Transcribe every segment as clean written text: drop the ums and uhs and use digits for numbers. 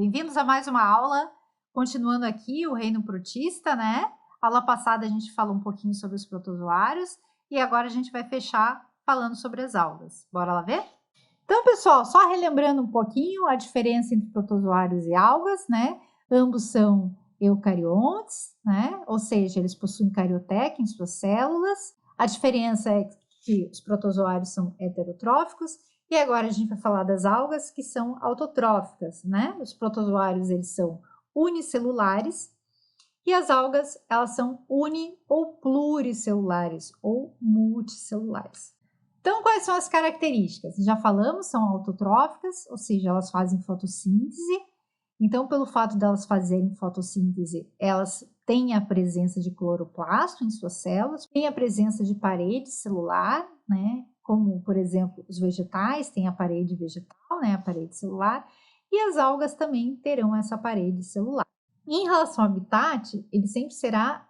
Bem-vindos a mais uma aula, continuando aqui o reino protista, né? Aula passada a gente falou um pouquinho sobre os protozoários e agora a gente vai fechar falando sobre as algas. Bora lá ver? Então, pessoal, só relembrando um pouquinho a diferença entre protozoários e algas, né? Ambos são eucariontes, né? Ou seja, eles possuem carioteca em suas células. A diferença é que os protozoários são heterotróficos. E agora a gente vai falar das algas que são autotróficas, né? Os protozoários, eles são unicelulares e as algas, elas são uni- ou pluricelulares ou multicelulares. Então, quais são as características? Já falamos, são autotróficas, ou seja, elas fazem fotossíntese. Então, pelo fato delas fazerem fotossíntese, elas têm a presença de cloroplasto em suas células, têm a presença de parede celular, né? Como, por exemplo, os vegetais têm a parede vegetal, né? A parede celular, e as algas também terão essa parede celular. Em relação ao habitat, ele sempre será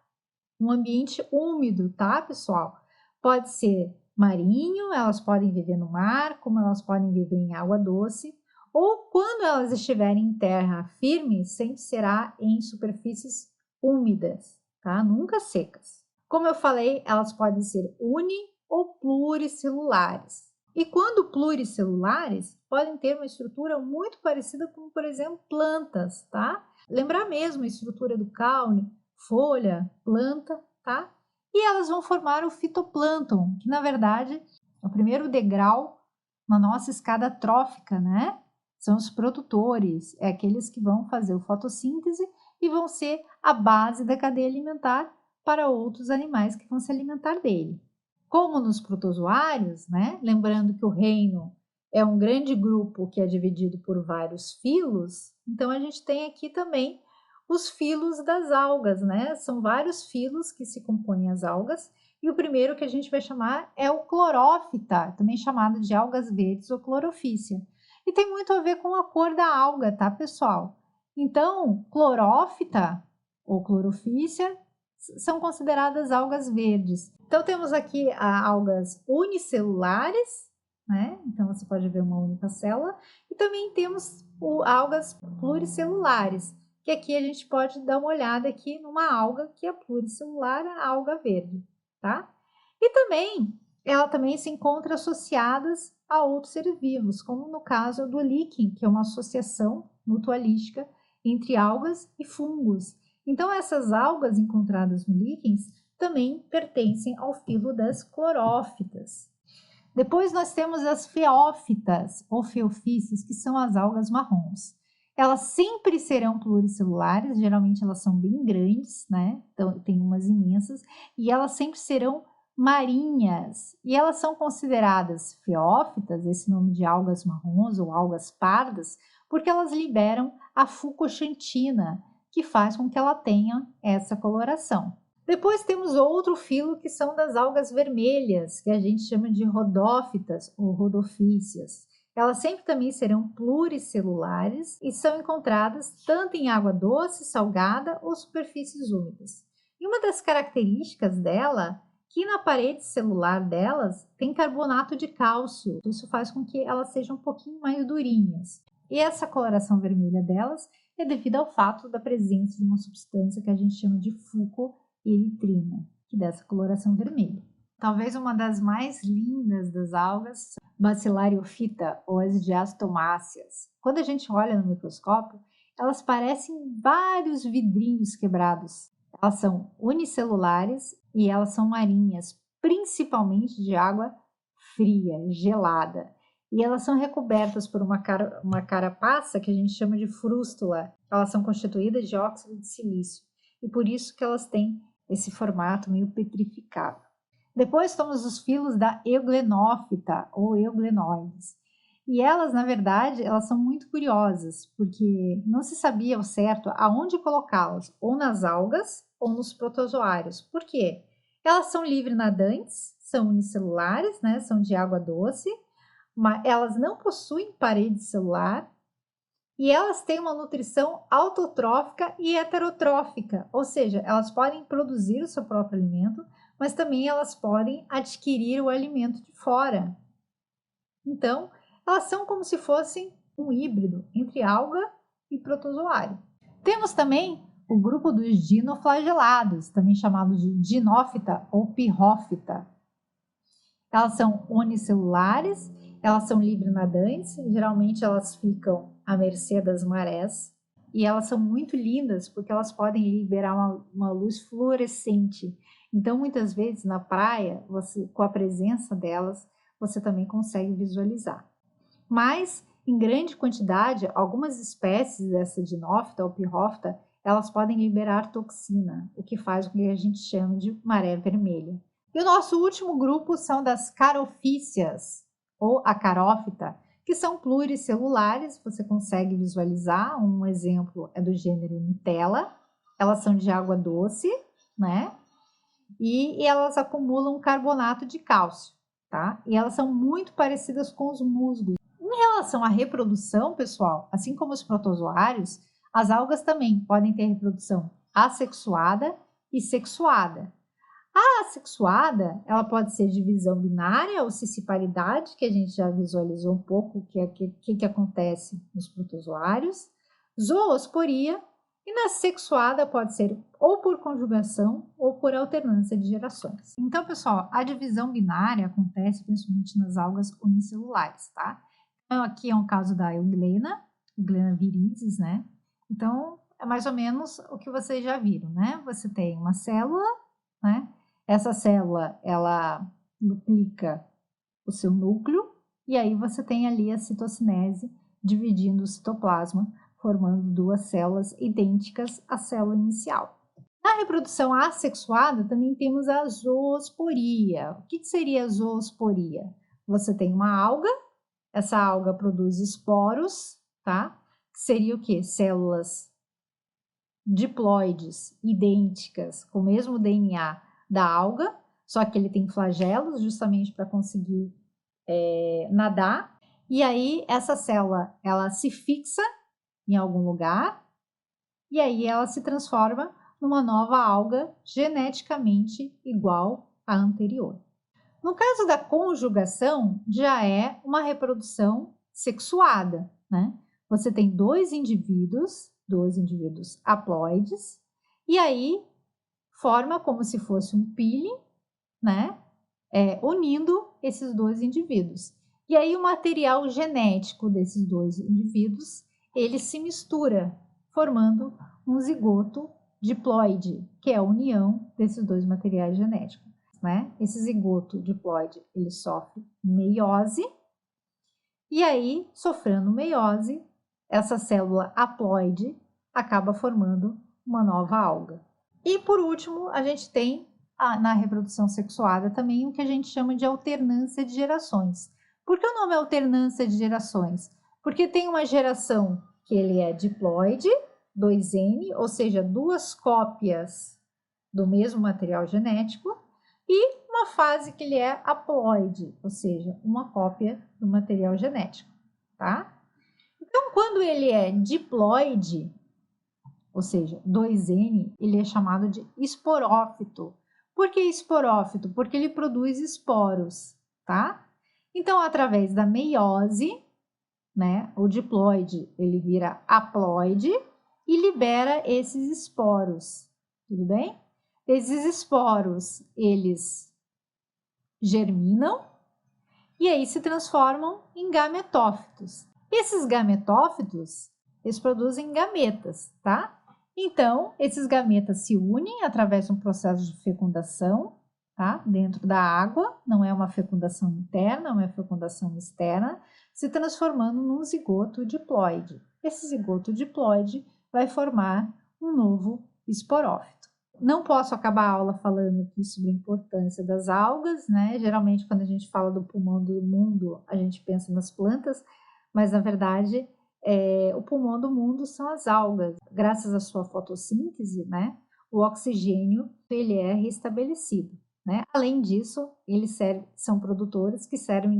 um ambiente úmido, tá, pessoal? Pode ser marinho, elas podem viver no mar, como elas podem viver em água doce, ou quando elas estiverem em terra firme, sempre será em superfícies úmidas, tá? Nunca secas. Como eu falei, elas podem ser uni- ou pluricelulares. E quando pluricelulares, podem ter uma estrutura muito parecida com, por exemplo, plantas, tá? Lembrar mesmo a estrutura do caule, folha, planta, tá? E elas vão formar o fitoplâncton, que na verdade é o primeiro degrau na nossa escada trófica, né? São os produtores, é aqueles que vão fazer o fotossíntese e vão ser a base da cadeia alimentar para outros animais que vão se alimentar dele. Como nos protozoários, né? Lembrando que o reino é um grande grupo que é dividido por vários filos, então a gente tem aqui também os filos das algas, né? São vários filos que se compõem as algas, e o primeiro que a gente vai chamar é o clorófita, também chamado de algas verdes ou clorofícia. E tem muito a ver com a cor da alga, tá, pessoal? Então, clorófita ou clorofícia são consideradas algas verdes. Então, temos aqui algas unicelulares, né? Então, você pode ver uma única célula. E também temos algas pluricelulares, que aqui a gente pode dar uma olhada aqui numa alga que é pluricelular, a alga verde, tá? E também, ela também se encontra associadas a outros seres vivos, como no caso do líquen, que é uma associação mutualística entre algas e fungos. Então, essas algas encontradas no líquens também pertencem ao filo das clorófitas. Depois nós temos as feófitas ou feofícias, que são as algas marrons. Elas sempre serão pluricelulares, geralmente elas são bem grandes, né? Então, tem umas imensas, e elas sempre serão marinhas. E elas são consideradas feófitas, esse nome de algas marrons ou algas pardas, porque elas liberam a fucoxantina, que faz com que ela tenha essa coloração. Depois temos outro filo que são das algas vermelhas, que a gente chama de rodófitas ou rodofícias. Elas sempre também serão pluricelulares e são encontradas tanto em água doce, salgada ou superfícies úmidas. E uma das características dela, que na parede celular delas tem carbonato de cálcio. Isso faz com que elas sejam um pouquinho mais durinhas. E essa coloração vermelha delas é devido ao fato da presença de uma substância que a gente chama de fucoeritrina, que dá essa coloração vermelha. Talvez uma das mais lindas das algas, Bacillariophyta ou as diastomáceas. Quando a gente olha no microscópio, elas parecem vários vidrinhos quebrados. Elas são unicelulares e elas são marinhas, principalmente de água fria, gelada. E elas são recobertas por uma carapaça que a gente chama de frústula. Elas são constituídas de óxido de silício e por isso que elas têm esse formato meio petrificado. Depois temos os filos da Euglenófita ou Euglenoides. E elas, na verdade, elas são muito curiosas, porque não se sabia ao certo aonde colocá-las, ou nas algas ou nos protozoários. Por quê? Elas são livre-nadantes, são unicelulares, né? São de água doce, mas elas não possuem parede celular e elas têm uma nutrição autotrófica e heterotrófica, ou seja, elas podem produzir o seu próprio alimento, mas também elas podem adquirir o alimento de fora. Então, elas são como se fossem um híbrido entre alga e protozoário. Temos também o grupo dos dinoflagelados, também chamado de dinófita ou pirrófita. Elas são unicelulares, elas são livre-nadantes, geralmente elas ficam à mercê das marés, e elas são muito lindas porque elas podem liberar uma luz fluorescente. Então, muitas vezes na praia, com a presença delas, você também consegue visualizar. Mas, em grande quantidade, algumas espécies dessa dinófita ou pirrófita, elas podem liberar toxina, o que faz com que a gente chame de maré vermelha. E o nosso último grupo são das carofícias, ou acarófita, que são pluricelulares, você consegue visualizar, um exemplo é do gênero Nitella, elas são de água doce, né? E elas acumulam carbonato de cálcio, tá? E elas são muito parecidas com os musgos. Em relação à reprodução, pessoal, assim como os protozoários, as algas também podem ter reprodução assexuada e sexuada. A assexuada, ela pode ser divisão binária ou cisciparidade, que a gente já visualizou um pouco o que acontece nos protozoários, zoosporia, e na sexuada pode ser ou por conjugação ou por alternância de gerações. Então, pessoal, a divisão binária acontece principalmente nas algas unicelulares, tá? Então, aqui é um caso da Euglena viridis, né? Então, é mais ou menos o que vocês já viram, né? Você tem uma célula, né? Essa célula, ela duplica o seu núcleo, e aí você tem ali a citocinese dividindo o citoplasma, formando duas células idênticas à célula inicial. Na reprodução assexuada, também temos a zoosporia. O que seria a zoosporia? Você tem uma alga, essa alga produz esporos, tá? Que seria o quê? Células diploides idênticas, com o mesmo DNA da alga, só que ele tem flagelos justamente para conseguir nadar. E aí essa célula, ela se fixa em algum lugar e aí ela se transforma numa nova alga geneticamente igual à anterior. No caso da conjugação, já é uma reprodução sexuada, né? Você tem dois indivíduos haploides, e aí forma como se fosse um peeling, né? Unindo esses dois indivíduos. E aí o material genético desses dois indivíduos, ele se mistura, formando um zigoto diploide, que é a união desses dois materiais genéticos, né? Esse zigoto diploide, ele sofre meiose, e aí, sofrendo meiose, essa célula haploide acaba formando uma nova alga. E por último, a gente tem na reprodução sexuada também o que a gente chama de alternância de gerações. Por que o nome é alternância de gerações? Porque tem uma geração que ele é diploide, 2N, ou seja, duas cópias do mesmo material genético, e uma fase que ele é haploide, ou seja, uma cópia do material genético, tá? Então, quando ele é diploide, ou seja, 2N, ele é chamado de esporófito. Por que esporófito? Porque ele produz esporos, tá? Então, através da meiose, né, o diploide, ele vira haploide e libera esses esporos, tudo bem? Esses esporos, eles germinam e aí se transformam em gametófitos. Esses gametófitos, eles produzem gametas, tá? Então, esses gametas se unem através de um processo de fecundação, tá? Dentro da água, não é uma fecundação interna, é uma fecundação externa, se transformando num zigoto diploide. Esse zigoto diploide vai formar um novo esporófito. Não posso acabar a aula falando aqui sobre a importância das algas, né? Geralmente, quando a gente fala do pulmão do mundo, a gente pensa nas plantas, mas na verdade, o pulmão do mundo são as algas. Graças à sua fotossíntese, né? O oxigênio ele é restabelecido, né? Além disso, eles são produtores que servem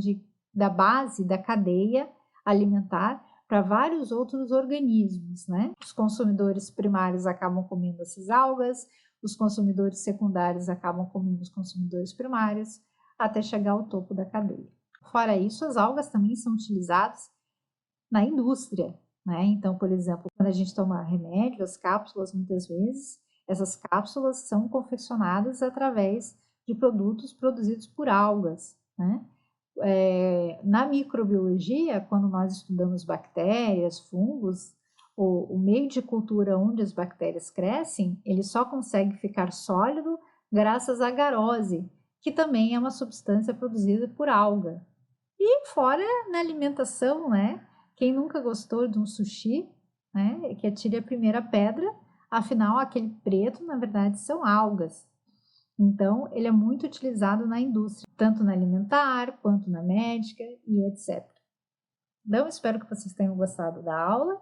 da base da cadeia alimentar para vários outros organismos, né? Os consumidores primários acabam comendo essas algas, os consumidores secundários acabam comendo os consumidores primários, até chegar ao topo da cadeia. Fora isso, as algas também são utilizadas na indústria, né? Então, por exemplo, quando quando a gente toma remédio, as cápsulas, muitas vezes, essas cápsulas são confeccionadas através de produtos produzidos por algas, né? Na microbiologia, quando nós estudamos bactérias, fungos, o meio de cultura onde as bactérias crescem, ele só consegue ficar sólido graças à agarose, que também é uma substância produzida por alga. E fora na alimentação, né? Quem nunca gostou de um sushi, né? Que atire a primeira pedra, afinal, aquele preto, na verdade, são algas. Então, ele é muito utilizado na indústria, tanto na alimentar, quanto na médica e etc. Então, espero que vocês tenham gostado da aula.